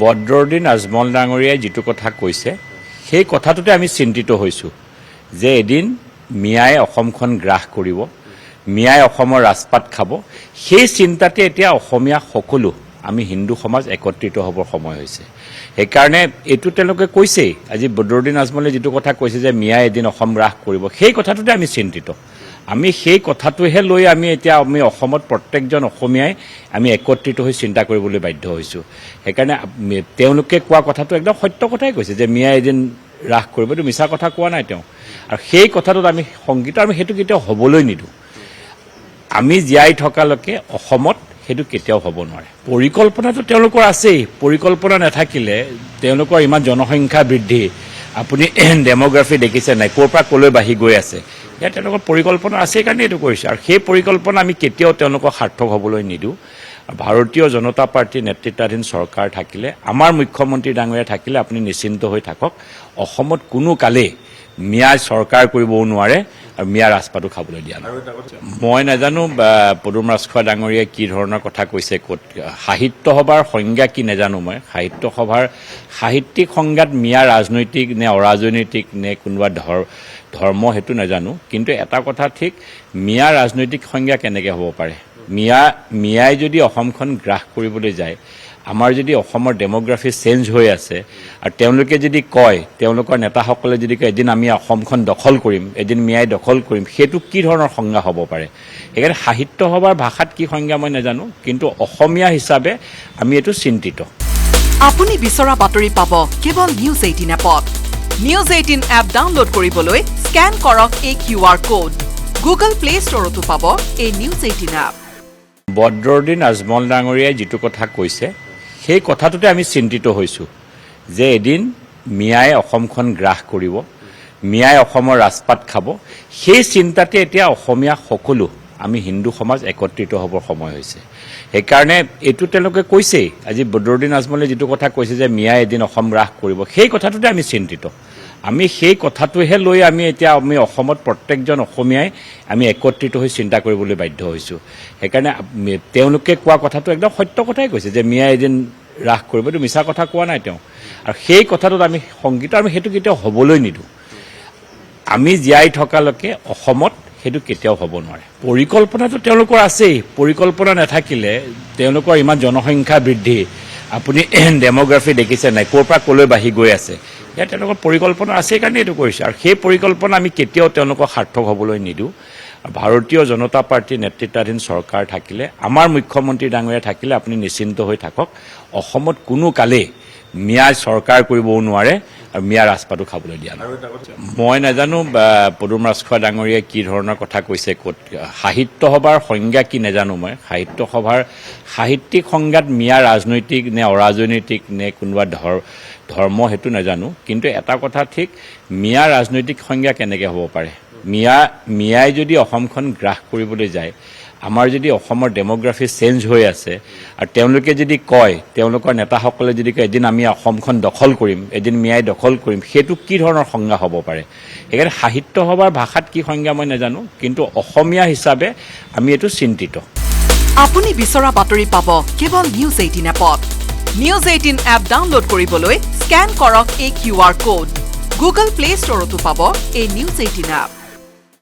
বদৰুদ্দিন আজমল ডাঙৰীয়াই যিটো কথা কৈছে সেই কথাটোতে আমি চিন্তিত হৈছোঁ যে এদিন মিয়াই অসমখন গ্ৰাস কৰিব, মিয়াই অসমৰ ৰাজপাট খাব। সেই চিন্তাতে এতিয়া অসমীয়া সকলো আমি হিন্দু সমাজ একত্ৰিত হ'বৰ সময় হৈছে। সেইকাৰণে এইটো তেওঁলোকে কৈছেই, আজি বদৰুদ্দিন আজমলে যিটো কথা কৈছে যে মিয়াই এদিন অসম গ্ৰাস কৰিব, সেই কথাটোতে আমি চিন্তিত। আমি সেই কথাটোহে লৈ আমি অসমত প্ৰত্যেকজন অসমীয়াই আমি একত্ৰিত হৈ চিন্তা কৰিবলৈ বাধ্য হৈছোঁ। সেইকাৰণে তেওঁলোকে কোৱা কথাটো একদম সত্য কথাই কৈছে যে মিয়াই এদিন ৰাস কৰিব, এইটো মিছা কথা কোৱা নাই তেওঁ। আৰু সেই কথাটোত আমি সংগীত আমি সেইটো কেতিয়াও হ'বলৈ নিদিওঁ। আমি জীয়াই থকালৈকে অসমত সেইটো কেতিয়াও হ'ব নোৱাৰে। পৰিকল্পনাটো তেওঁলোকৰ আছেই, পৰিকল্পনা নাথাকিলে তেওঁলোকৰ ইমান জনসংখ্যা বৃদ্ধি, আপুনি ডেম'গ্ৰাফি দেখিছে নাই, ক'ৰ পৰা ক'লৈ বাঢ়ি গৈ আছে। ইয়াত তেওঁলোকৰ পৰিকল্পনা আছেই কাৰণে এইটো কৰিছে। আৰু সেই পৰিকল্পনা আমি কেতিয়াও তেওঁলোকক সাৰ্থক হ'বলৈ নিদিওঁ। ভাৰতীয় জনতা পাৰ্টীৰ নেতৃত্বাধীন চৰকাৰ থাকিলে, আমাৰ মুখ্যমন্ত্ৰী ডাঙৰীয়া থাকিলে আপুনি নিশ্চিন্ত হৈ থাকক, অসমত কোনো কালেই মিয়া চৰকাৰ কৰিবও নোৱাৰে আৰু মিয়া ৰাজপাটো খাবলৈ দিয়া নাই। মই নাজানো পদুম ৰাজখোৱা ডাঙৰীয়াই কি ধৰণৰ কথা কৈছে, ক'ত সাহিত্য সভাৰ সংজ্ঞা কি নাজানো মই। সাহিত্য সভাৰ সাহিত্যিক সংজ্ঞাত মিয়া ৰাজনৈতিক নে অৰাজনৈতিক নে কোনোবা ধৰ্ম সেইটো নাজানো। কিন্তু এটা কথা ঠিক, মিয়া ৰাজনৈতিক সংজ্ঞা কেনেকৈ হ'ব পাৰে। মিয়াই যদি অসমখন গ্ৰাস কৰিবলৈ যায়, আমাৰ যদি অসমৰ ডেম'গ্ৰাফি চেঞ্জ হৈ আছে আৰু তেওঁলোকে যদি কয়, তেওঁলোকৰ নেতাসকলে যদি কয় এদিন আমি অসমখন দখল কৰিম, এদিন মিয়াই দখল কৰিম, সেইটো কি ধৰণৰ সংজ্ঞা হ'ব পাৰে। সেইকাৰণে সাহিত্য সভাৰ ভাষাত কি সংজ্ঞা মই নাজানো, কিন্তু অসমীয়া হিচাপে আমি এইটো চিন্তিত। আপুনি বিচৰা বাতৰি পাব কেৱল নিউজ 18 এপত। নিউজ 18 এপ ডাউনলোড কৰিবলৈ স্কেন কৰক এই QR কোড। গুগল প্লে ষ্টৰতো পাব এই নিউজ 18 এপ। বদৰুদ্দিন আজমল ডাঙৰীয়াই যিটো কথা কৈছে সেই কথাটোতে আমি চিন্তিত হৈছোঁ যে এদিন মিয়াই অসমখন গ্ৰাস কৰিব, মিয়াই অসমৰ ৰাজপাট খাব। সেই চিন্তাতে এতিয়া অসমীয়া সকলো আমি হিন্দু সমাজ একত্ৰিত হ'বৰ সময় হৈছে। সেইকাৰণে এইটো তেওঁলোকে কৈছেই, আজি বদৰুদ্দিন আজমলে যিটো কথা কৈছে যে মিয়াই এদিন অসম গ্ৰাস কৰিব, সেই কথাটোতে আমি চিন্তিত। আমি সেই কথাটোহে লৈ আমি অসমত প্ৰত্যেকজন অসমীয়াই আমি একত্ৰিত হৈ চিন্তা কৰিবলৈ বাধ্য হৈছোঁ। সেইকাৰণে তেওঁলোকে কোৱা কথাটো একদম সত্য কথাই কৈছে যে মিয়াই এদিন ৰাস কৰিব, এইটো মিছা কথা কোৱা নাই তেওঁ। আৰু সেই কথাটোত আমি সংগীত আমি সেইটো কেতিয়াও হ'বলৈ নিদিওঁ। আমি জীয়াই থকালৈকে অসমত সেইটো কেতিয়াও হ'ব নোৱাৰে। পৰিকল্পনাটো তেওঁলোকৰ আছেই, পৰিকল্পনা নাথাকিলে তেওঁলোকৰ ইমান জনসংখ্যা বৃদ্ধি, আপুনি ডেম'গ্ৰাফি দেখিছে নাই, ক'ৰ পৰা ক'লৈ বাঢ়ি গৈ আছে। ইয়াত তেওঁলোকৰ পৰিকল্পনা আছেই কাৰণে এইটো কৰিছে। আৰু সেই পৰিকল্পনা আমি কেতিয়াও তেওঁলোকক সাৰ্থক হ'বলৈ নিদিওঁ। ভাৰতীয় জনতা পাৰ্টীৰ নেতৃত্বাধীন চৰকাৰ থাকিলে, আমাৰ মুখ্যমন্ত্ৰী ডাঙৰীয়া থাকিলে আপুনি নিশ্চিন্ত হৈ থাকক, অসমত কোনো কালেই মিয়া চৰকাৰ কৰিবও নোৱাৰে আৰু মিয়া ৰাজপাটো খাবলৈ দিয়া নাই। মই নাজানো পদুম ৰাজখোৱা ডাঙৰীয়াই কি ধৰণৰ কথা কৈছে, ক'ত সাহিত্য সভাৰ সংজ্ঞা কি নাজানো মই। সাহিত্য সভাৰ সাহিত্যিক সংজ্ঞাত মিয়া ৰাজনৈতিক নে অৰাজনৈতিক নে কোনোবা ধৰ্ম সেইটো নাজানো। কিন্তু এটা কথা ঠিক, মিয়া ৰাজনৈতিক সংজ্ঞা কেনেকৈ হ'ব পাৰে। মিয়াই যদি অসমখন গ্ৰাস কৰিবলৈ যায়, আমাৰ যদি অসমৰ ডেম'গ্ৰাফি চেঞ্জ হৈ আছে আৰু তেওঁলোকে যদি কয়, তেওঁলোকৰ নেতাসকলে যদি কয় এদিন আমি অসমখন দখল কৰিম, এদিন মিয়াই দখল কৰিম, সেইটো কি ধৰণৰ সংজ্ঞা হ'ব পাৰে। সেইকাৰণে সাহিত্য সভাৰ ভাষাত কি সংজ্ঞা মই নাজানো, কিন্তু অসমীয়া হিচাপে আমি এইটো চিন্তিত। আপুনি বিচৰা বাতৰি পাব কেৱল নিউজ 18 এপত। নিউজ 18 এপ ডাউনলোড কৰিবলৈ স্কেন কৰক এই QR কোড। গুগল প্লে ষ্টৰতো পাব এই নিউজ 18 এপ।